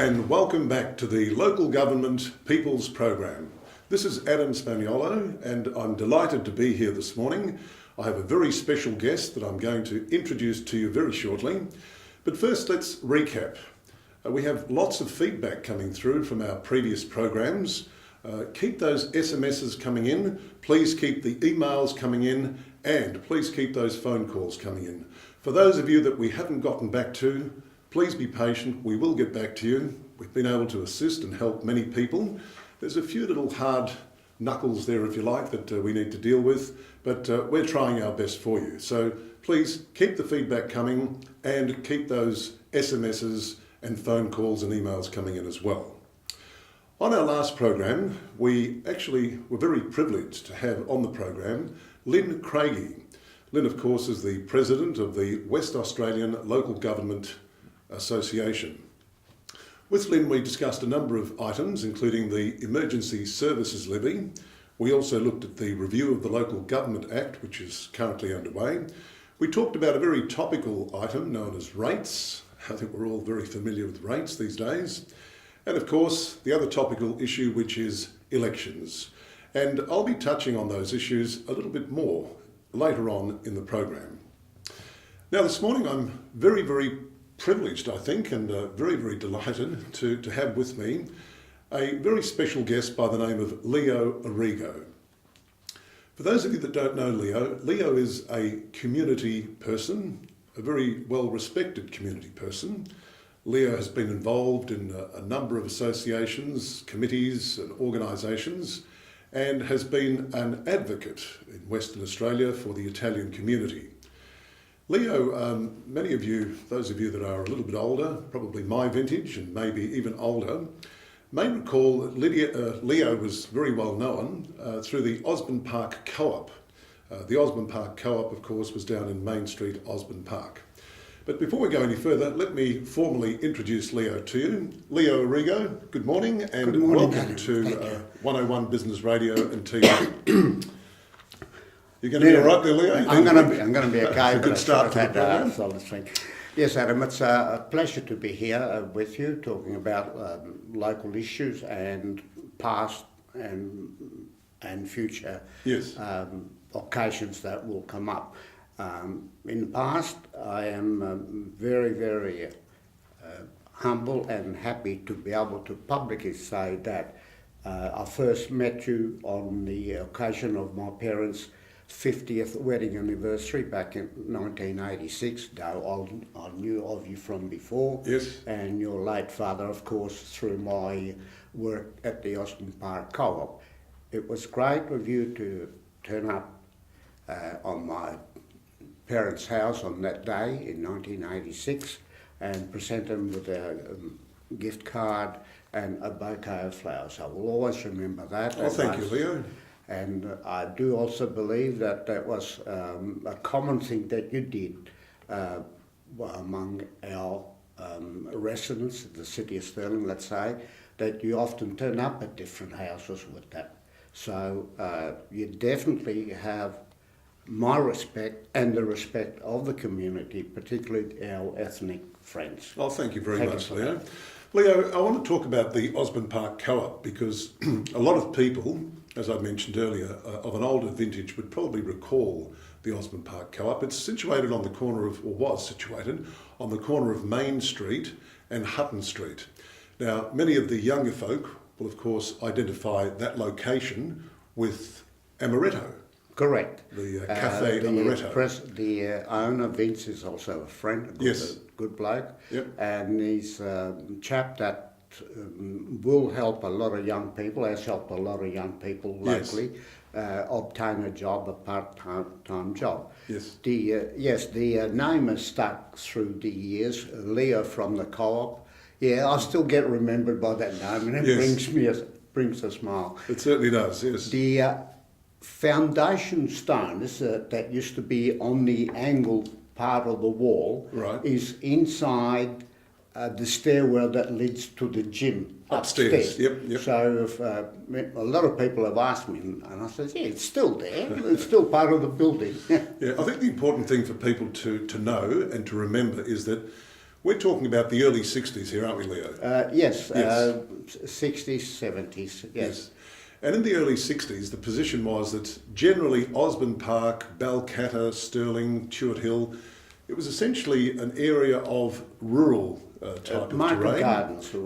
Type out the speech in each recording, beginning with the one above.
and welcome back to the Local Government People's Program. This is Adam Spagnolo and I'm delighted to be here this morning. I have a very special guest that I'm going to introduce to you very shortly. But first let's recap. We have lots of feedback coming through from our previous programs. Keep those SMSs coming in, please keep the emails coming in, and please keep those phone calls coming in. For those of you that we haven't gotten back to, please be patient, we will get back to you. We've been able to assist and help many people. There's a few little hard knuckles there, if you like, that we need to deal with, but we're trying our best for you. So please keep the feedback coming and keep those SMSs and phone calls and emails coming in as well. On our last program, we actually were very privileged to have on the program Lynn Craigie. Lynn, of course, is the president of the West Australian Local Government Association. With Lynn, we discussed a number of items, including the Emergency Services Levy. We also looked at the review of the Local Government Act, which is currently underway. We talked about a very topical item known as rates. I think we're all very familiar with rates these days. And of course, the other topical issue, which is elections. And I'll be touching on those issues a little bit more later on in the program. Now, this morning I'm very, very privileged, I think, and very, very delighted to have with me a very special guest by the name of Leo Arrigo. For those of you that don't know Leo, Leo is a community person, a very well-respected community person. Leo has been involved in a number of associations, committees and organisations, and has been an advocate in Western Australia for the Italian community. Leo, many of you, those of you that are a little bit older, probably my vintage and maybe even older, may recall that Leo was very well known through the Osborne Park Co-op. The Osborne Park Co-op, of course, was down in Main Street, Osborne Park. But before we go any further, let me formally introduce Leo to you. Leo Arrigo, good morning and good morning, welcome Adam. to 101 Business Radio and TV. You're going to be all right there, Leo? I'm going to be okay. It's a good start to the program. Solid. Yes, Adam, it's a pleasure to be here with you, talking about local issues and past and future occasions that will come up. In the past, I am very, very humble and happy to be able to publicly say that I first met you on the occasion of my parents' 50th wedding anniversary back in 1986, though I knew of you from before. Yes. And your late father, of course, through my work at the Osborne Park Co-op. It was great of you to turn up on my parents' house on that day in 1986 and present them with a gift card and a bouquet of flowers. I will always remember that. Oh, thank you, Leo. And I do also believe that that was a common thing that you did among our residents of the city of Stirling, let's say, that you often turn up at different houses with that. So you definitely have my respect and the respect of the community, particularly our ethnic friends. Oh, thank you very much, Leo. Leo, I want to talk about the Osborne Park Co-op because a lot of people, as I mentioned earlier, of an older vintage would probably recall the Osborne Park Co-op. It's situated on the corner of, or was situated, on the corner of Main Street and Hutton Street. Now, many of the younger folk will, of course, identify that location with Amaretto. Correct. The Cafe Amaretto. The owner, Vince, is also a friend, a good bloke. Yep. And he's a chap that will help a lot of young people, has helped a lot of young people locally obtain a job, a part-time job. Yes. The name has stuck through the years, Leo from the Co-op. Yeah, I still get remembered by that name, and it brings a smile. It certainly does, yes. The foundation stone that used to be on the angled part of the wall is inside the stairwell that leads to the gym upstairs. Yep. So if, a lot of people have asked me, and I said, yeah, it's still there. It's still part of the building. Yeah, I think the important thing for people to know and to remember is that We're talking about the early 60s here, aren't we, Leo? Yes, Yes. 60s, 70s, yes. And in the early 60s, the position was that generally Osborne Park, Balcatta, Stirling, Tuart Hill, it was essentially an area of rural type of terrain.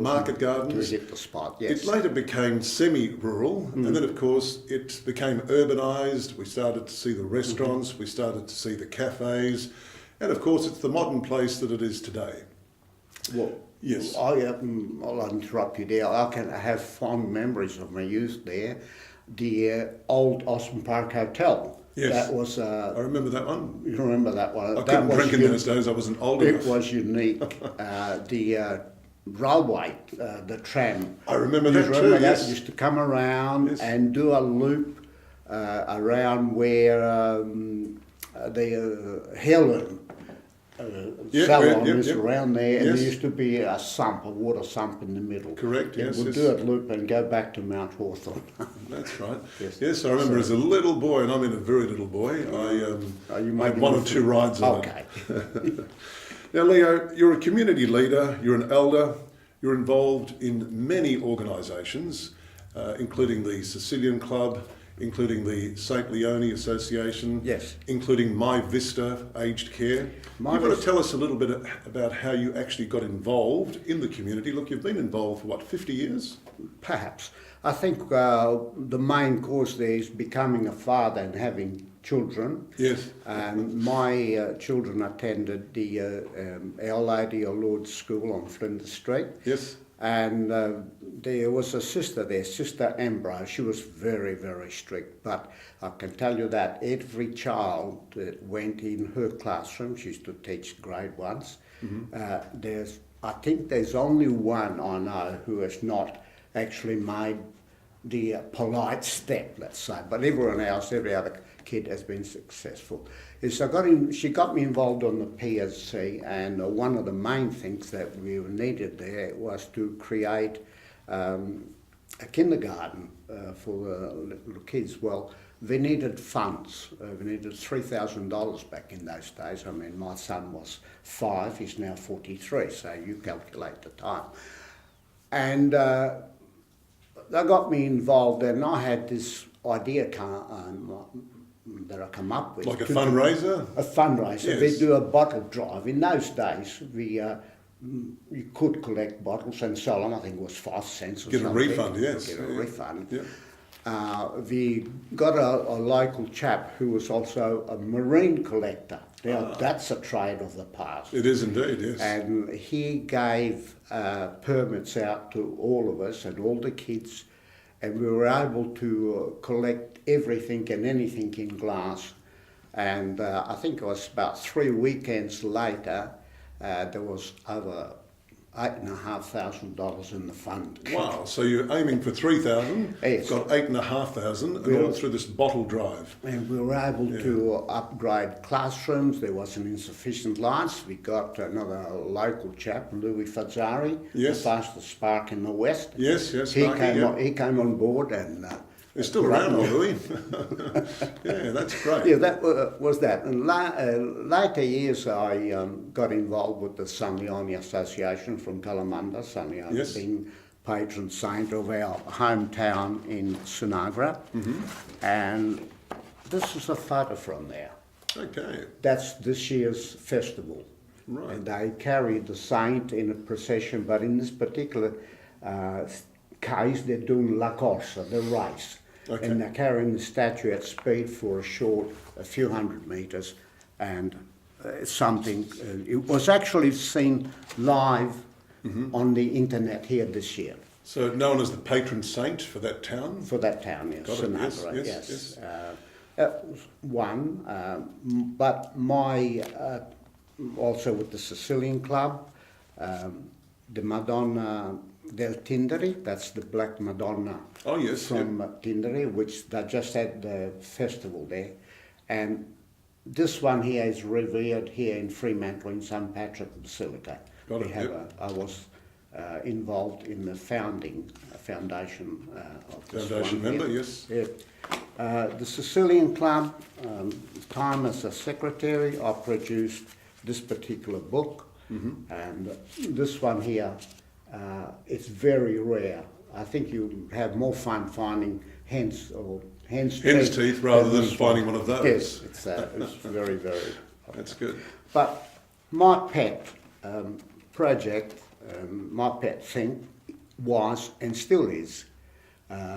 Market gardens. To hit the spot, yes. It later became semi-rural, and then of course it became urbanised. We started to see the restaurants, we started to see the cafes, and of course it's the modern place that it is today. Well, yes. I'll interrupt you there. I can have fond memories of my youth there. The old Osborne Park Hotel. Yes. That was. I remember that one. You remember that one? I couldn't drink in those days. I wasn't old enough. It was unique. The railway, the tram. I remember that remember too. that? Yes. Used to come around Yes. and do a loop around where the Helen salon is around there, and there used to be a sump, a water sump in the middle. Correct, yes. We'd do a loop and go back to Mount Hawthorn. That's right. Yes. Yes, I remember as a little boy, and I mean a very little boy, I had one or two rides on it. Now, Leo, you're a community leader, you're an elder, you're involved in many organisations, including the Sicilian Club, including the St Leone Association, yes, including My Vista Aged Care. You want to tell us a little bit about how you actually got involved in the community? Look, you've been involved for what, 50 years? Perhaps. I think the main cause there is becoming a father and having children. Yes. My children attended the Our Lady of Lourdes School on Flinders Street. Yes. And there was a sister there, Sister Ambrose. She was very, very strict. But I can tell you that every child that went in her classroom, she used to teach grade ones, I think there's only one I know who has not actually made the polite step, let's say. But everyone else, every other kid has been successful. She got me involved on the PSC, and one of the main things that we needed there was to create a kindergarten for the little kids. Well, they needed funds. We needed $3,000 back in those days. I mean, my son was 5, he's now 43, so you calculate the time. And they got me involved, and I had this idea that I come up with. Like a fundraiser? A fundraiser. Yes. We do a bottle drive. In those days, you could collect bottles and sell them. I think it was 5 cents or Get something. a refund, yes. Get a refund. Yeah. We got a local chap who was also a marine collector. Now, that's a trade of the past. It is indeed, yes. And he gave permits out to all of us and all the kids, and we were able to collect everything and anything in glass. And I think it was about 3 weekends later, there was over $8,500 in the fund. Wow, so you're aiming for 3,000, yes. Got 8,500, and all through this bottle drive. And we were able to upgrade classrooms. There wasn't insufficient lights. We got another local chap, Louis Fazzari, the fastest spark in the West. Yes, yes. He came on board and... He's still around, Louis. Yeah, that's great. Yeah, that was that. And later years, I got involved with the St Leone Association from Kalamunda, St Leone being patron saint of our hometown in Sinagra. And this is a photo from there. Okay. That's this year's festival. Right. And they carry the saint in a procession, but in this particular case, they're doing La Corsa, the race. Okay. And they're carrying the statue at speed for a few hundred metres, and something. It was actually seen live on the internet here this year. So known as the patron saint for that town? For that town, yes. Sinagra, yes. That was one, but my, also with the Sicilian Club, the Madonna del Tinderi, that's the Black Madonna from Tinderi, which they just had the festival there. And this one here is revered here in Fremantle in St Patrick Basilica. I was involved in the foundation of this foundation one member, here. yes. Yeah. The Sicilian Club, time as a secretary, I produced this particular book. And this one here, it's very rare. I think you have more fun finding hen's teeth rather than finding one of those. Yes, it's very, very. That's good. But my pet project, my pet thing was and still is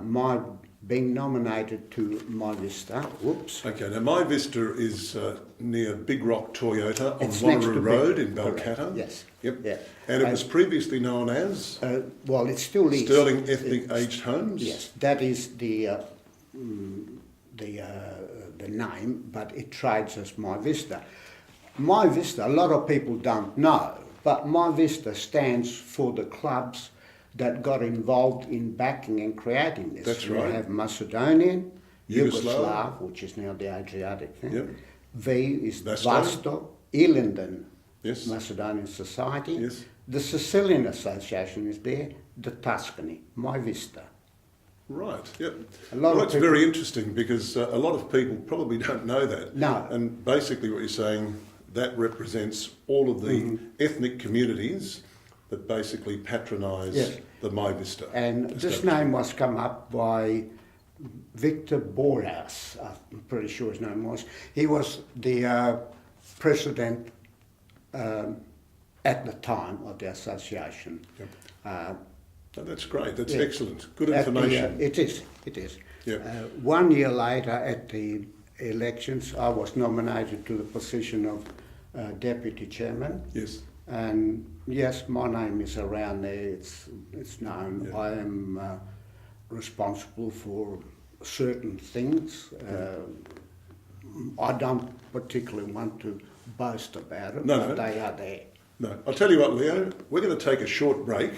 my being nominated to My Vista. Whoops. Okay, now My Vista is near Big Rock Toyota on It's next to Wanneroo Road Big- in Balcatta. correct, yes. Yep. Yeah. And it was previously known as Well, it still is. Stirling Ethnic Aged Homes. Yes, that is the name, but it trades as My Vista. My Vista, a lot of people don't know, but My Vista stands for the clubs that got involved in backing and creating this. That's right. We have Macedonian, Yugoslav. Yugoslav, which is now the Adriatic thing. Yep. V is Vasto. Vasto, Ilinden, Yes. Macedonian Society. Yes. The Sicilian Association is there, the Tuscany, My Vista. Right, yep. A lot Well, of that's people- very interesting because a lot of people probably don't know that. No. And basically what you're saying, that represents all of the ethnic communities that basically patronise Yes. the My Vista. And this establishment. name was come up by Victor Boras, I'm pretty sure his name was. He was the president at the time of the association. Yep. Uh, Oh, that's great, that's Yeah. excellent. Good at the, information. it is. Yeah. 1 year later at the elections, I was nominated to the position of deputy chairman. Yes. And yes, my name is around there, it's known. Yeah. I am responsible for certain things. I don't particularly want to boast about it, No, but no. they are there. No, I'll tell you what, Leo, we're going to take a short break.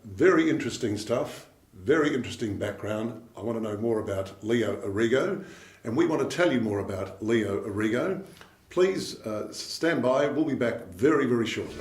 Very interesting stuff, very interesting background. I want to know more about Leo Arrigo, and we want to tell you more about Leo Arrigo. Please stand by, we'll be back very, very shortly.